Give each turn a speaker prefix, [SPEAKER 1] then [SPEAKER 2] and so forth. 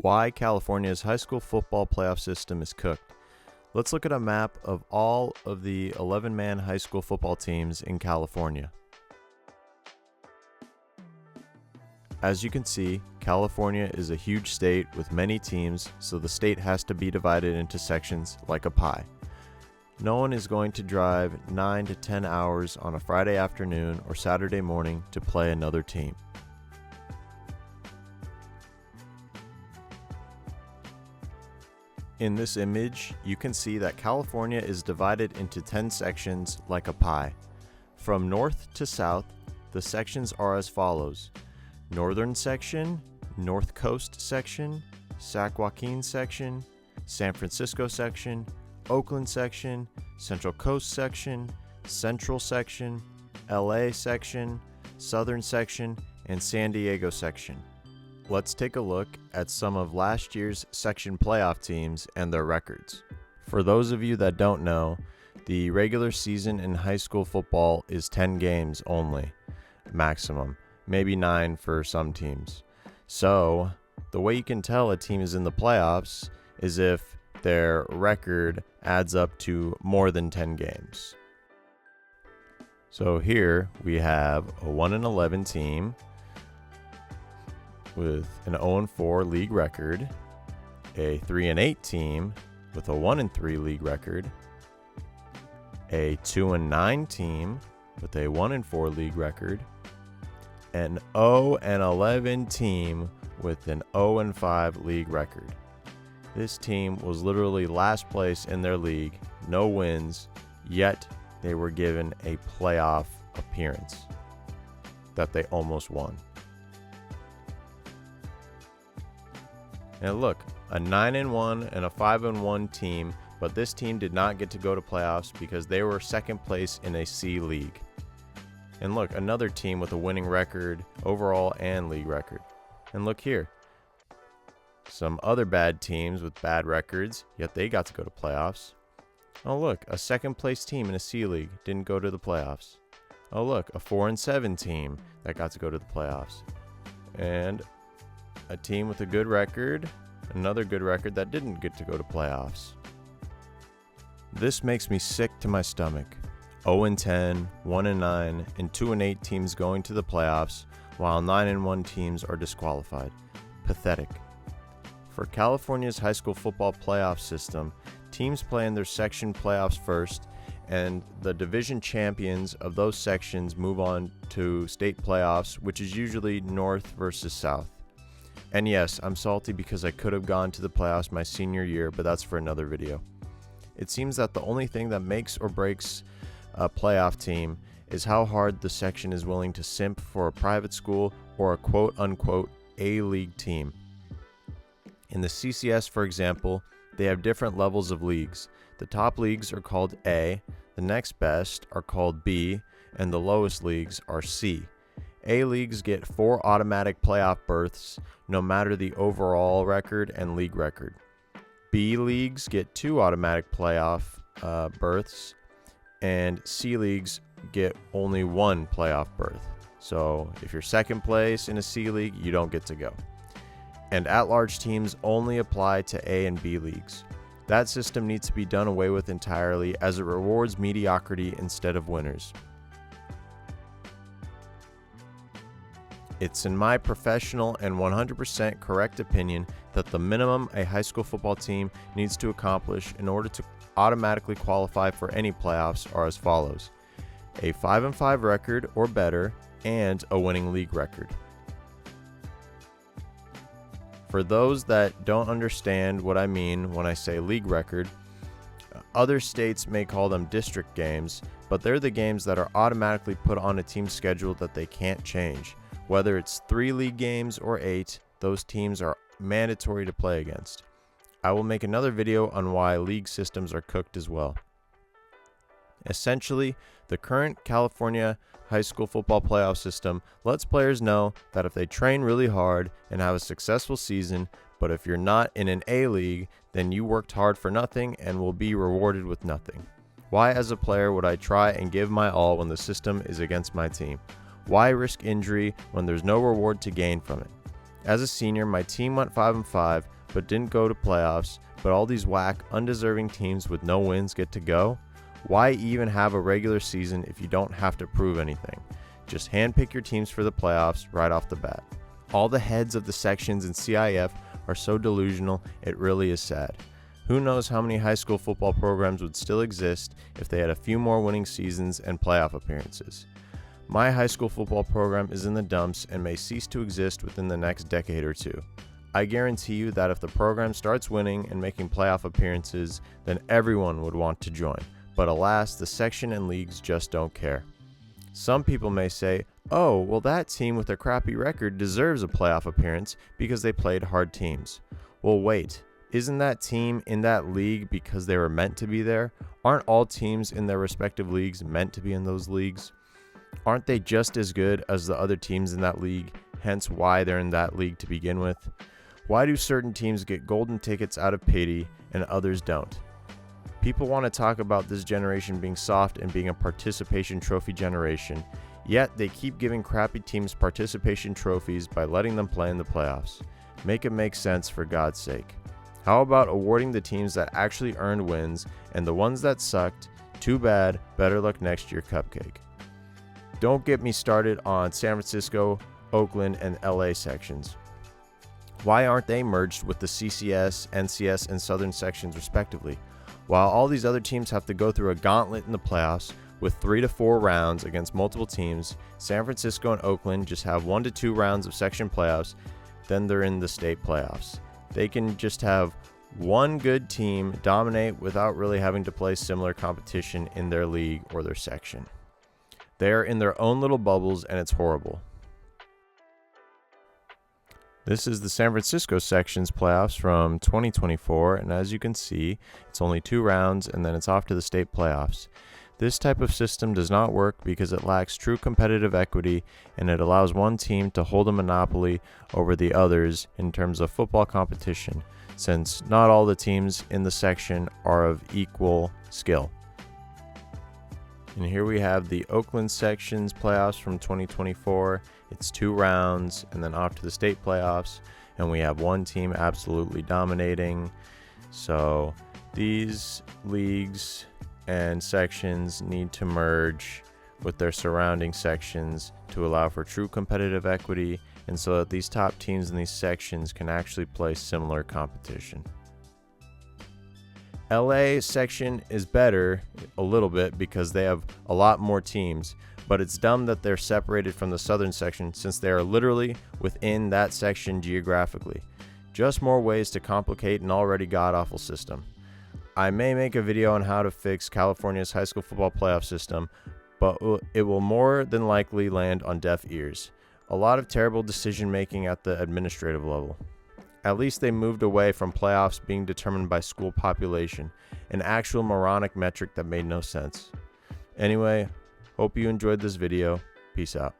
[SPEAKER 1] why California's high school football playoff system is cooked. Let's look at a map of all of the 11-man high school football teams in California. As you can see, California is a huge state with many teams, so the state has to be divided into sections like a pie. No one is going to drive 9 to 10 hours on a Friday afternoon or Saturday morning to play another team. In this image, you can see that California is divided into 10 sections like a pie. From north to south, the sections are as follows: Northern section, North Coast section, Sac Joaquin section, San Francisco section, Oakland section, Central Coast section, Central section, LA section, Southern section, and San Diego section. Let's take a look at some of last year's section playoff teams and their records. For those of you that don't know, the regular season in high school football is 10 games only, maximum, maybe 9 for some teams. So, the way you can tell a team is in the playoffs is if their record adds up to more than 10 games. So here we have a 1-11 team with an 0-4 league record, a 3-8 team with a 1-3 league record, a 2-9 team with a 1-4 league record, an 0-11 team with an 0-5 league record. This team was literally last place in their league, no wins, yet they were given a playoff appearance that they almost won. And look, a 9-1 and a 5-1 team, but this team did not get to go to playoffs because they were second place in a C league. And look, another team with a winning record, overall and league record. And look here, some other bad teams with bad records, yet they got to go to playoffs. Oh look, a second place team in a C league didn't go to the playoffs. Oh look, a 4-7 team that got to go to the playoffs. And a team with a good record, another good record that didn't get to go to playoffs. This makes me sick to my stomach. 0-10, 1-9, and 2-8 teams going to the playoffs, while 9-1 teams are disqualified. Pathetic. For California's high school football playoff system, teams play in their section playoffs first, and the division champions of those sections move on to state playoffs, which is usually north versus south. And yes, I'm salty because I could have gone to the playoffs my senior year, but that's for another video. It seems that the only thing that makes or breaks a playoff team is how hard the section is willing to simp for a private school or a quote-unquote A-league team. In the CCS, for example, they have different levels of leagues. The top leagues are called A, the next best are called B, and the lowest leagues are C. A leagues get 4 automatic playoff berths, no matter the overall record and league record. B leagues get 2 automatic playoff berths, and C leagues get only 1 playoff berth. So if you're second place in a C league, you don't get to go. And at-large teams only apply to A and B leagues. That system needs to be done away with entirely, as it rewards mediocrity instead of winners. It's in my professional and 100% correct opinion that the minimum a high school football team needs to accomplish in order to automatically qualify for any playoffs are as follows: a 5-5 record or better and a winning league record. For those that don't understand what I mean when I say league record, other states may call them district games, but they're the games that are automatically put on a team's schedule that they can't change. Whether it's 3 league games or 8, those teams are mandatory to play against. I will make another video on why league systems are cooked as well. Essentially, the current California high school football playoff system lets players know that if they train really hard and have a successful season, but if you're not in an A league, then you worked hard for nothing and will be rewarded with nothing. Why as a player would I try and give my all when the system is against my team? Why risk injury when there's no reward to gain from it? As a senior, my team went 5-5, but didn't go to playoffs, but all these whack, undeserving teams with no wins get to go? Why even have a regular season if you don't have to prove anything? Just handpick your teams for the playoffs right off the bat. All the heads of the sections in CIF are so delusional, it really is sad. Who knows how many high school football programs would still exist if they had a few more winning seasons and playoff appearances. My high school football program is in the dumps and may cease to exist within the next decade or two. I guarantee you that if the program starts winning and making playoff appearances, then everyone would want to join. But alas, the section and leagues just don't care. Some people may say, oh, well, that team with a crappy record deserves a playoff appearance because they played hard teams. Well, wait, isn't that team in that league because they were meant to be there? Aren't all teams in their respective leagues meant to be in those leagues? Aren't they just as good as the other teams in that league, hence why they're in that league to begin with? Why do certain teams get golden tickets out of pity and others don't? People want to talk about this generation being soft and being a participation trophy generation, yet they keep giving crappy teams participation trophies by letting them play in the playoffs. Make it make sense, for God's sake. How about awarding the teams that actually earned wins, and the ones that sucked, too bad, better luck next year, cupcake. Don't get me started on San Francisco, Oakland, and LA sections. Why aren't they merged with the CCS, NCS, and Southern sections respectively? While all these other teams have to go through a gauntlet in the playoffs with 3 to 4 rounds against multiple teams, San Francisco and Oakland just have 1 to 2 rounds of section playoffs, then they're in the state playoffs. They can just have one good team dominate without really having to play similar competition in their league or their section. They are in their own little bubbles and it's horrible. This is the San Francisco sections playoffs from 2024, and as you can see, it's only 2 rounds and then it's off to the state playoffs. This type of system does not work because it lacks true competitive equity and it allows one team to hold a monopoly over the others in terms of football competition, since not all the teams in the section are of equal skill. And here we have the Oakland sections playoffs from 2024. It's 2 rounds and then off to the state playoffs. And we have one team absolutely dominating. So these leagues and sections need to merge with their surrounding sections to allow for true competitive equity and so that these top teams in these sections can actually play similar competition. LA section is better a little bit because they have a lot more teams, but it's dumb that they're separated from the southern section since they are literally within that section geographically. Just more ways to complicate an already god-awful system. I may make a video on how to fix California's high school football playoff system, but it will more than likely land on deaf ears. A lot of terrible decision making at the administrative level. At least they moved away from playoffs being determined by school population, an actual moronic metric that made no sense. Anyway, hope you enjoyed this video. Peace out.